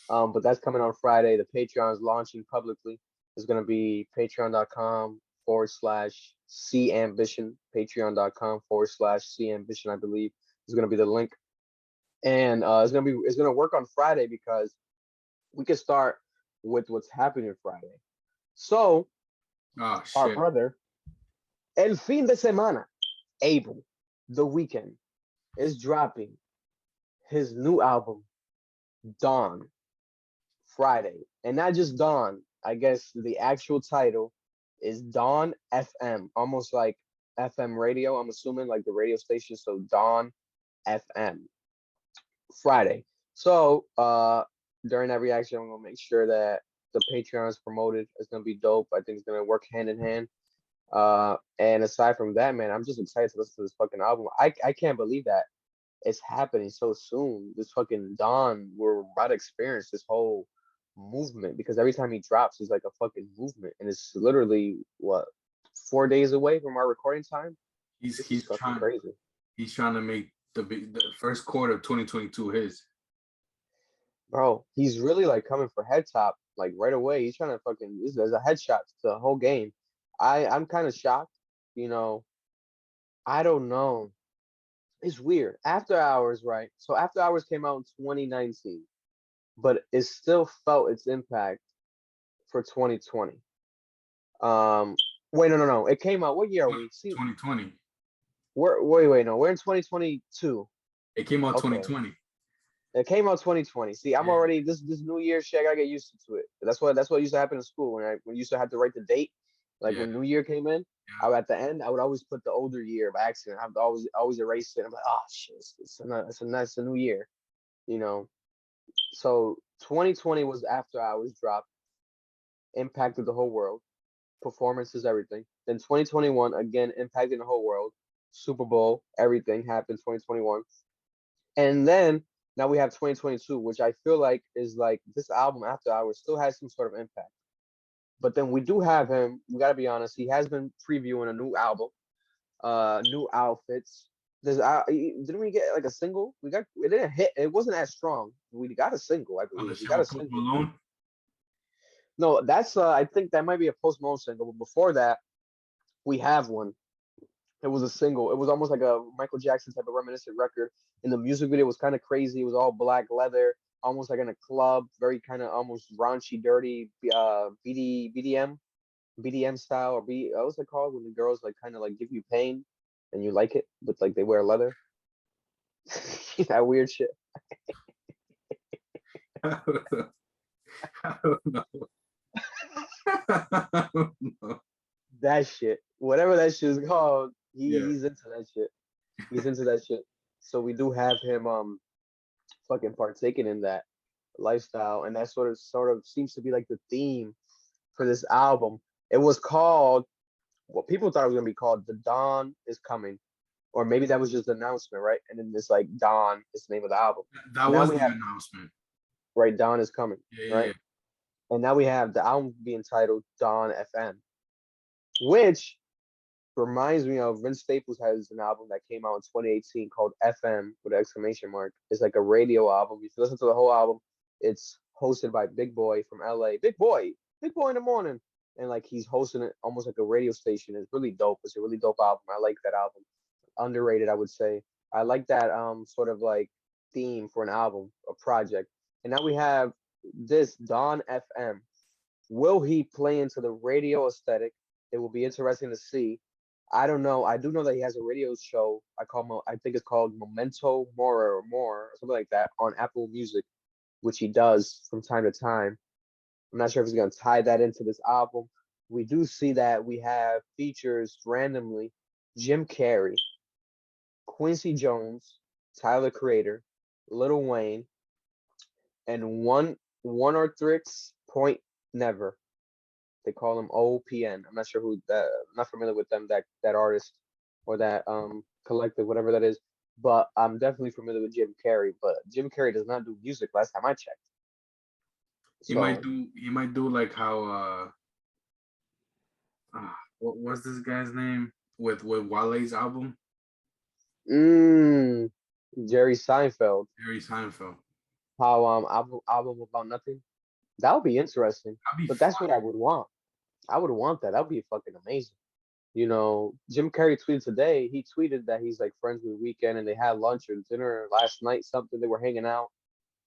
But that's coming on Friday. The Patreon is launching publicly. It's gonna be patreon.com/CAmbition. Patreon.com/CAmbition, I believe, is gonna be the link. And it's gonna work on Friday because we can start with what's happening Friday. So Oh our shit. brother, El Fin de Semana, Abel, the Weeknd, is dropping his new album, Dawn, Friday. And not just Dawn, I guess the actual title is Dawn FM, almost like FM radio, I'm assuming, like the radio station. So Dawn FM, Friday. So during that reaction, I'm gonna make sure that the Patreon is promoted. It's gonna be dope. I think it's gonna work hand in hand. And aside from that, man, I'm just excited to listen to this fucking album. I can't believe that it's happening so soon. This fucking Dawn, we're about to experience this whole movement because every time he drops, he's like a fucking movement, and it's literally what 4 days away from our recording time. He's This is he's fucking trying crazy, he's trying to make the first quarter of 2022 his. bro. He's really like coming for head top like right away. He's trying to fucking. There's a headshot to the whole game. I'm kind of shocked. You know, I don't know. It's weird. After Hours, right? So After Hours came out in 2019, but it still felt its impact for 2020. Um, wait, no, no, no. It came out. What year are we? See, 2020. wait, no. We're in 2022. It came out Okay, 2020. it came out 2020. See, I'm Yeah. already this New Year shit. I gotta get used to it. That's what used to happen in school when you used to have to write the date. Like Yeah. when New Year came in, Yeah. at the end I would always put the older year by accident. I would always erase it. I'm like, oh shit, it's a new year, you know. So 2020 was After Hours dropped, impacted the whole world. Performances, everything. Then 2021 again impacting the whole world. Super Bowl, everything happened 2021. And then now we have 2022, which I feel like is like this album After Hours still has some sort of impact. But then we do have him, we gotta be honest, he has been previewing a new album, new outfits. Didn't we get like a single? It didn't hit, it wasn't as strong. We got a single, I On the believe. We shit got a with Post single. Malone. No, that's I think that might be a Post Malone single, but before that, we have one. It was a single. It was almost like a Michael Jackson type of reminiscent record. And the music video was kind of crazy. It was all black leather, almost like in a club, very kind of almost raunchy, dirty, BDM style, or what's it called when the girls like kind of like give you pain and you like it, but like they wear leather. That weird shit. I don't know. I don't know. That shit, whatever that shit is called, Yeah. he's into that shit. He's into that shit. So we do have him fucking partaking in that lifestyle, and that sort of seems to be like the theme for this album. It was called what people thought it was gonna be called The Dawn is Coming, or maybe that was just the announcement, right? And then this like Dawn is the name of the album. That Now was we the have announcement. right, Dawn is Coming, Yeah, yeah, right? yeah. And now we have the album being titled Dawn FM, which reminds me of Vince Staples has an album that came out in 2018 called FM with an exclamation mark. It's like a radio album. If you listen to the whole album, it's hosted by Big Boy from LA. Big Boy in the morning. And like he's hosting it almost like a radio station. It's really dope. It's a really dope album. I like that album. Underrated, I would say. I like that sort of like theme for an album, a project. And now we have this Dawn FM. Will he play into the radio aesthetic? It will be interesting to see. I don't know. I do know that he has a radio show. I think it's called Memento Mori or More or something like that on Apple Music, which he does from time to time. I'm not sure if he's gonna tie that into this album. We do see that we have features randomly: Jim Carrey, Quincy Jones, Tyler Creator, Lil Wayne, and one or Thrix Point Never. They call him OPN. I'm not sure who that. I'm not familiar with them. That artist or that collective, whatever that is. But I'm definitely familiar with Jim Carrey. But Jim Carrey does not do music. Last time I checked. So He might do like how what was this guy's name with Wale's album? mm, Jerry Seinfeld. Harry Seinfeld. how album about nothing. That would be interesting. I'd be But that's what I fire. would want. I would want that. That would be fucking amazing. You know, Jim Carrey tweeted today. He tweeted that he's like friends with Weekend and they had lunch or dinner last night. Something they were hanging out.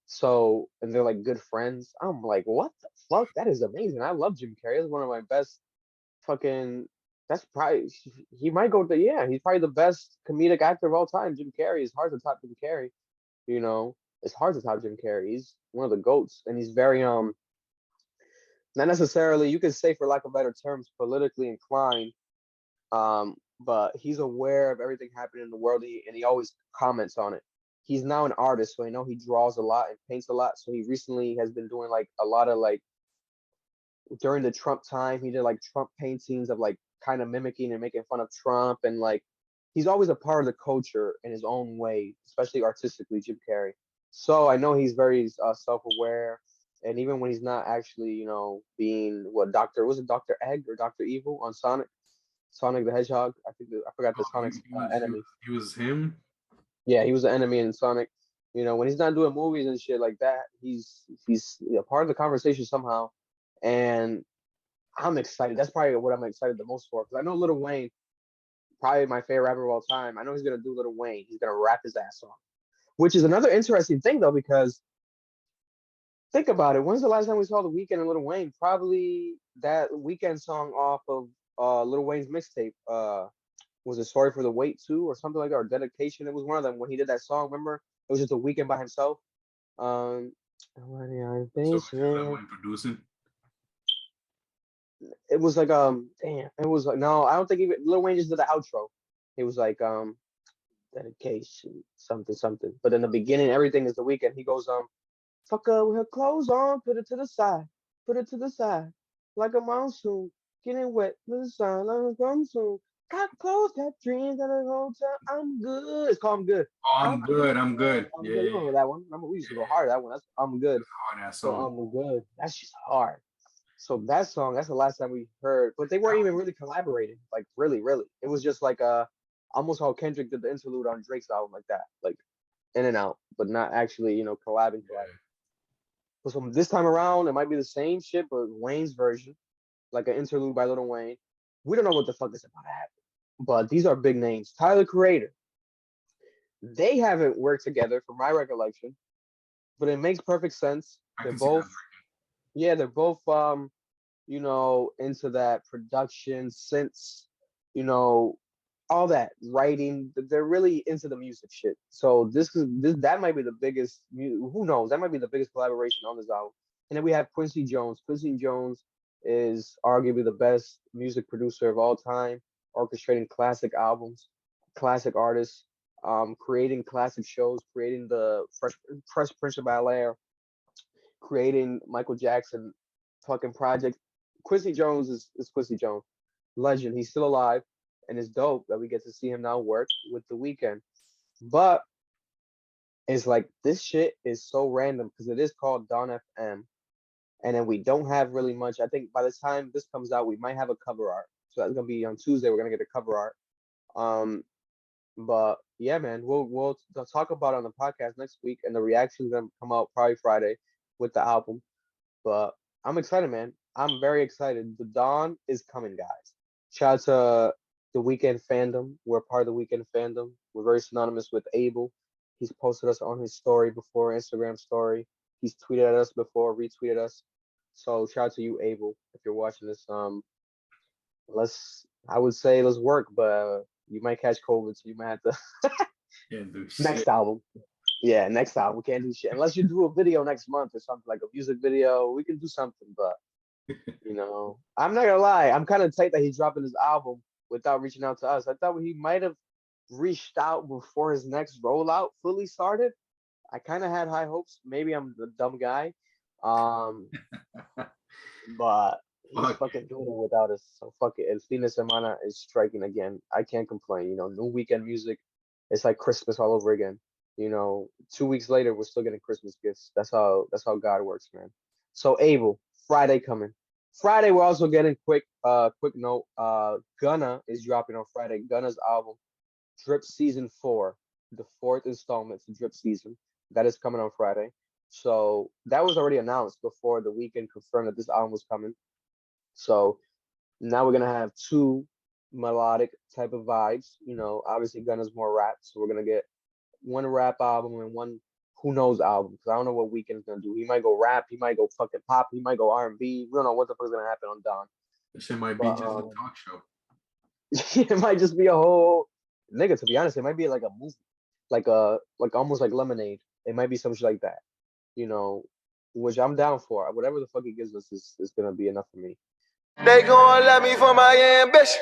So and they're like good friends. I'm like, what the fuck? That is amazing. I love Jim Carrey. He's one of my best fucking. That's probably he might go to yeah. He's probably the best comedic actor of all time. Jim Carrey. It's hard to top Jim Carrey. You know, it's hard to top Jim Carrey. He's one of the goats, and he's very not necessarily you could say for lack of better terms politically inclined. But he's aware of everything happening in the world, and he always comments on it. He's now an artist, so I know he draws a lot and paints a lot. So he recently has been doing like a lot of like during the Trump time, he did like Trump paintings of like kind of mimicking and making fun of Trump, and like he's always a part of the culture in his own way, especially artistically, Jim Carrey. So I know he's very self-aware, and even when he's not actually, you know, being what Doctor was it Doctor Egg or Doctor Evil on Sonic the Hedgehog. I forgot the Oh, Sonic's enemy. he was him. Yeah, he was the enemy in Sonic. You know, when he's not doing movies and shit like that, he's a part of the conversation somehow. And I'm excited. That's probably what I'm excited the most for because I know Lil Wayne, probably my favorite rapper of all time. I know he's gonna do Lil Wayne. He's gonna rap his ass off, which is another interesting thing though because think about it. When's the last time we saw The Weeknd and Lil Wayne? Probably that Weeknd song off of Lil Wayne's mixtape. Was it Sorry for the Wait too or something like that or Dedication? It was one of them when he did that song. Remember? It was just a Weeknd by himself. Um, So is Lil Wayne producing? it was like damn. It was like no, I don't think even Lil Wayne just did the outro. It was like Dedication something something. But in the beginning, everything is The Weeknd. He goes fuck her with her clothes on, put it to the side, put it to the side, like a monsoon, getting wet with the sun, like a monsoon. Got clothes, got dreams, got a hotel. I'm good. It's called I'm good. Oh, I'm I'm good. I'm good. I'm Yeah, good. yeah, You remember that one? Remember we used to go hard that one. That's I'm good. hard ass So song. I'm good. That's just hard. So that song, that's the last time we heard, but they weren't even really collaborating. Like really, really. It was just like almost how Kendrick did the interlude on Drake's album like that. Like in and out, but not actually, you know, collabing. So this time around, it might be the same shit, but Wayne's version, like an interlude by Lil Wayne. We don't know what the fuck is about to happen. But these are big names. Tyler Creator. They haven't worked together from my recollection, but it makes perfect sense. I They're can see that. both yeah, they're both you know, into that production since, you know, all that writing. They're really into the music shit. So this that might be the biggest. Who knows? That might be the biggest collaboration on this album. And then we have Quincy Jones. Quincy Jones is arguably the best music producer of all time, orchestrating classic albums, classic artists, creating classic shows, creating the Fresh Prince of Bel-Air, creating Michael Jackson fucking project. Quincy Jones is Quincy Jones, legend. He's still alive, and it's dope that we get to see him now work with The Weeknd. But it's like this shit is so random because it is called Don FM, and then we don't have really much. I think by the time this comes out, we might have a cover art. So that's gonna be on Tuesday. We're gonna get a cover art. Um, but yeah, man, we'll talk about it on the podcast next week, and the reaction's gonna come out probably Friday with the album. But I'm excited, man. I'm very excited. The dawn is coming, guys. Shout out to the Weekend fandom. We're part of the Weekend fandom. We're very synonymous with Abel. He's posted us on his story before, Instagram story. He's tweeted at us before, retweeted us. So shout out to you, Abel, if you're watching this. I would say let's work, but you might catch COVID, so you might have to Can't do next shit. album. Yeah, next album. We can't do shit unless you do a video next month or something like a music video. We can do something, but you know, I'm not gonna lie. I'm kind of tight that he's dropping his album without reaching out to us. I thought he might have reached out before his next rollout fully started. I kind of had high hopes. Maybe I'm the dumb guy, um, but he's Fuck. fucking doing it without us. So fuck it. El fin de semana is striking again. I can't complain. You know, new weekend music. It's like Christmas all over again. You know, 2 weeks later, we're still getting Christmas gifts. That's how God works, man. So Abel, Friday coming. Friday, we're also getting quick note. Gunna is dropping on Friday. Gunna's album, Drip Season 4, the fourth installment to Drip Season. That is coming on Friday. So that was already announced before the Weeknd confirmed that this album was coming. So now we're gonna have two melodic type of vibes. You know, obviously Gunna's more rap, so we're gonna get one rap album and one who knows album. Because I don't know what Weeknd's gonna do. He might go rap, he might go fucking pop, he might go R&B. We don't know what the fuck's gonna happen on Don. This shit might be But just a talk show. it might just be a whole nigga. To be honest, it might be like a movie, like almost like Lemonade. It might be some shit like that. You know, which I'm down for. Whatever the fuck he gives us is gonna be enough for me. They gon' love me for my ambition.